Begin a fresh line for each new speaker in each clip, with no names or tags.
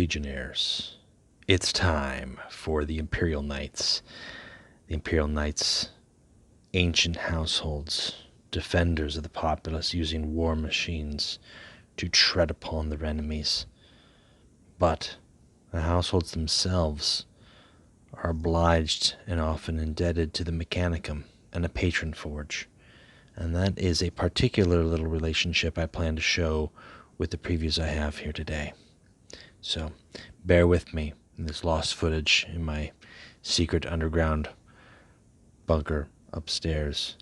Legionnaires, it's time for the Imperial Knights. The Imperial Knights, ancient households, defenders of the populace using war machines to tread upon their enemies. But the households themselves are obliged and often indebted to the Mechanicum and a Patron Forge. And that is a particular little relationship I plan to show with the previews I have here today. So bear with me in this lost footage in my secret underground bunker upstairs.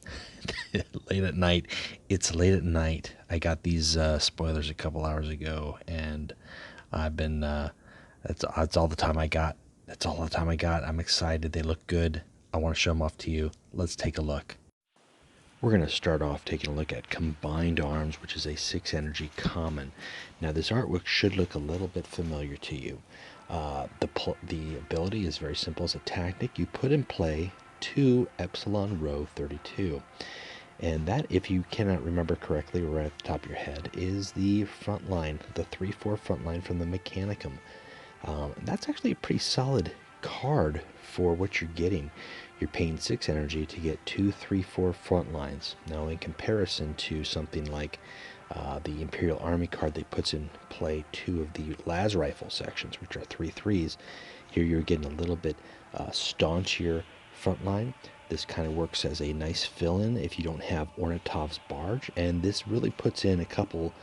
Late at night. It's late at night. I got these spoilers a couple hours ago, and I've been that's all the time I got. That's all the time I got. I'm excited. They look good. I want to show them off to you. Let's take a look. We're going to start off taking a look at Combined Arms, which is a 6 energy common. Now this artwork should look a little bit familiar to you. The ability is very simple. It's a tactic. You put in play 2 Epsilon Rho 32. And that, if you cannot remember correctly right at the top of your head, is the front line, the 3/4 front line from the Mechanicum. That's actually a pretty solid card for what you're getting. You're paying 6 energy to get 2 3/4 front lines. Now in comparison to something like the Imperial Army card that puts in play 2 of the las rifle sections, which are 3/3s, here you're getting a little bit staunchier front line. This kind of works as a nice fill-in if you don't have Ornitov's Barge, and this really puts in a couple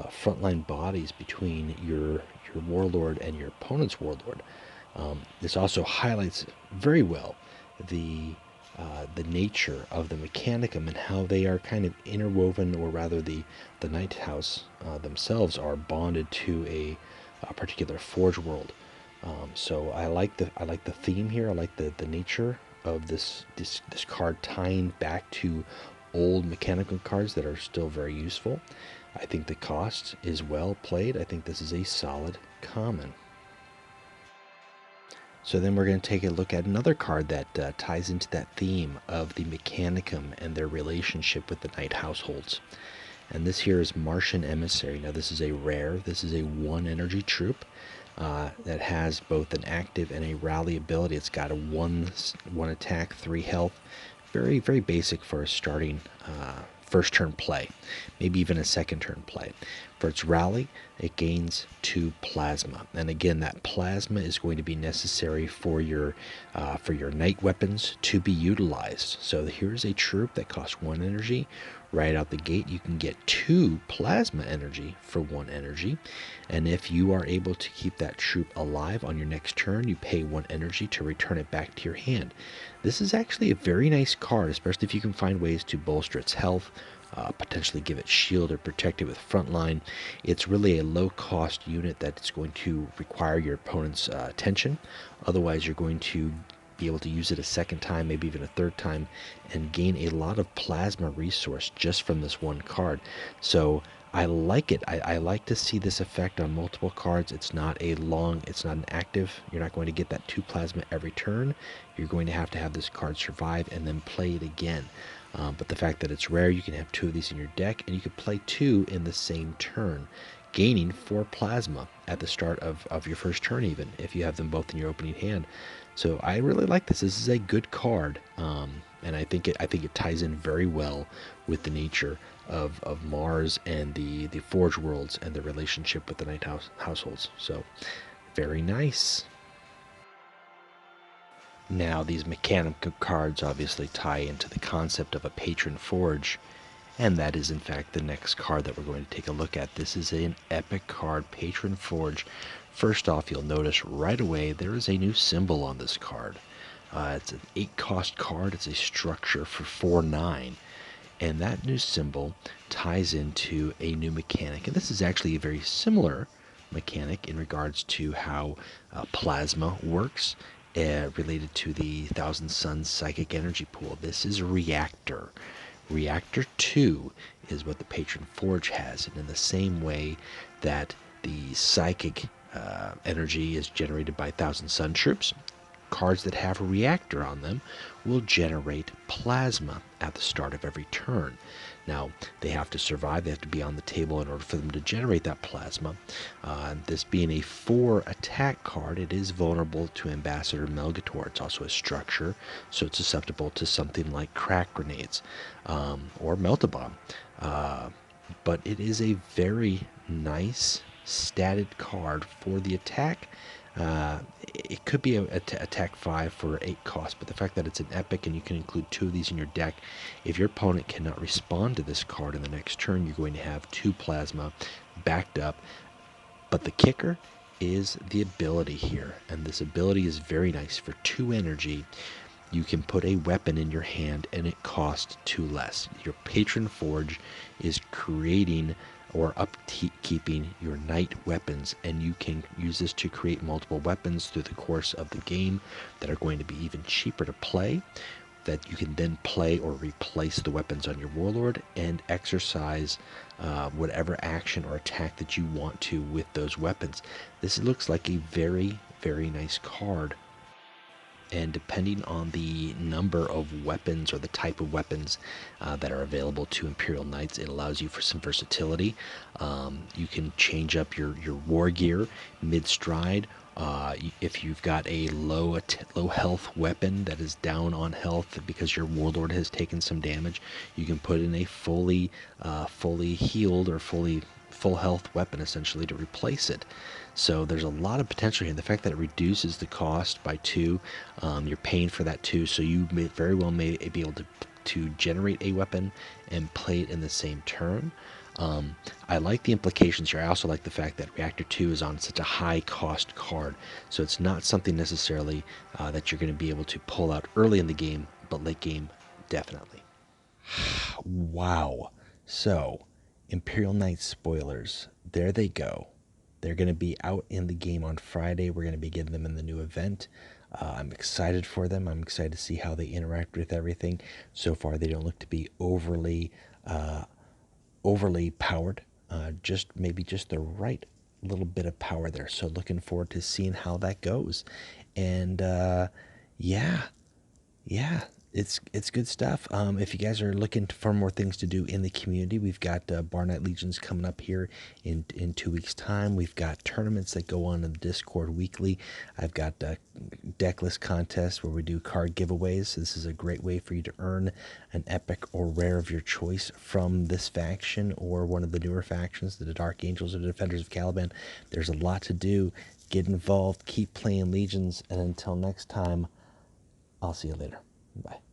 frontline bodies between your warlord and your opponent's warlord. This also highlights very well the nature of the Mechanicum and how they are kind of interwoven, or rather the Knight House themselves are bonded to a particular forge world. So I like the theme here. I like the nature of this card tying back to old Mechanicum cards that are still very useful. I think the cost is well played. I think this is a solid common. So then we're going to take a look at another card that ties into that theme of the Mechanicum and their relationship with the Knight households. And this here is Martian Emissary. Now this is a rare. This is a 1 energy troop that has both an active and a rally ability. It's got a 1 attack, 3 health. Very, very basic for a starting first turn play, maybe even a second turn play. For its rally, it gains 2 plasma, and again, that plasma is going to be necessary for your knight weapons to be utilized. So here's a troop that costs 1 energy. Right out the gate, you can get 2 plasma energy for 1 energy, and if you are able to keep that troop alive on your next turn, you pay 1 energy to return it back to your hand. This is actually a very nice card, especially if you can find ways to bolster its health, potentially give it shield or protect it with frontline. It's really a low-cost unit that's going to require your opponent's attention. Otherwise, you're going to be able to use it a second time, maybe even a third time, and gain a lot of plasma resource just from this one card. So I like it. I like to see this effect on multiple cards. It's not an active. You're not going to get that 2 plasma every turn. You're going to have this card survive and then play it again. But the fact that it's rare, you can have 2 of these in your deck, and you can play 2 in the same turn, gaining 4 plasma at the start of your first turn, even if you have them both in your opening hand. So I really like this. This is a good card, and I think it ties in very well with the nature of Mars and the Forge worlds and the relationship with the Knight households. So very nice. Now these Mechanicum cards obviously tie into the concept of a Patron Forge, and that is in fact the next card that we're going to take a look at. This is an epic card, Patron Forge. First off, you'll notice right away there is a new symbol on this card. It's an 8-cost card. It's a structure for 4/9, and that new symbol ties into a new mechanic. And this is actually a very similar mechanic in regards to how plasma works, related to the Thousand Suns Psychic Energy Pool. This is Reactor. Reactor 2 is what the Patron Forge has, and in the same way that the Psychic energy is generated by Thousand Sun troops, cards that have a reactor on them will generate plasma at the start of every turn. Now, they have to survive, they have to be on the table in order for them to generate that plasma. This being a 4 attack card, it is vulnerable to Ambassador Melgator. It's also a structure, so it's susceptible to something like crack grenades or melt-a-bomb. But it is a very nice statted card for the attack. It could be a attack 5 for 8 cost, but the fact that it's an epic and you can include 2 of these in your deck, if your opponent cannot respond to this card in the next turn, you're going to have 2 plasma backed up. But the kicker is the ability here, and this ability is very nice. For 2 energy, you can put a weapon in your hand and it costs 2 less. Your Patron Forge is creating or upkeeping your knight weapons, and you can use this to create multiple weapons through the course of the game that are going to be even cheaper to play, that you can then play or replace the weapons on your warlord and exercise whatever action or attack that you want to with those weapons. This looks like a very, very nice card. And depending on the number of weapons or the type of weapons that are available to Imperial Knights, it allows you for some versatility. You can change up your war gear mid-stride. If you've got a low health weapon that is down on health because your warlord has taken some damage, you can put in a fully healed or full health weapon essentially to replace it. So there's a lot of potential here. The fact that it reduces the cost by 2, you're paying for that too, so you may very well be able to generate a weapon and play it in the same turn. I like the implications here. I also like the fact that Reactor 2 is on such a high cost card, so it's not something necessarily that you're going to be able to pull out early in the game, but late game, definitely. Wow. So, Imperial Knights spoilers, there they go. They're going to be out in the game on Friday. We're going to be getting them in the new event. I'm excited for them. I'm excited to see how they interact with everything. So far, they don't look to be overly powered. Maybe just the right little bit of power there. So looking forward to seeing how that goes. And yeah, it's good stuff. If you guys are looking for more things to do in the community, we've got Bar Night Legions coming up here in 2 weeks' time. We've got tournaments that go on in the Discord weekly. I've got deck list contests where we do card giveaways. So this is a great way for you to earn an epic or rare of your choice from this faction or one of the newer factions, the Dark Angels or the Defenders of Caliban. There's a lot to do. Get involved, keep playing Legions, and until next time, I'll see you later. Bye.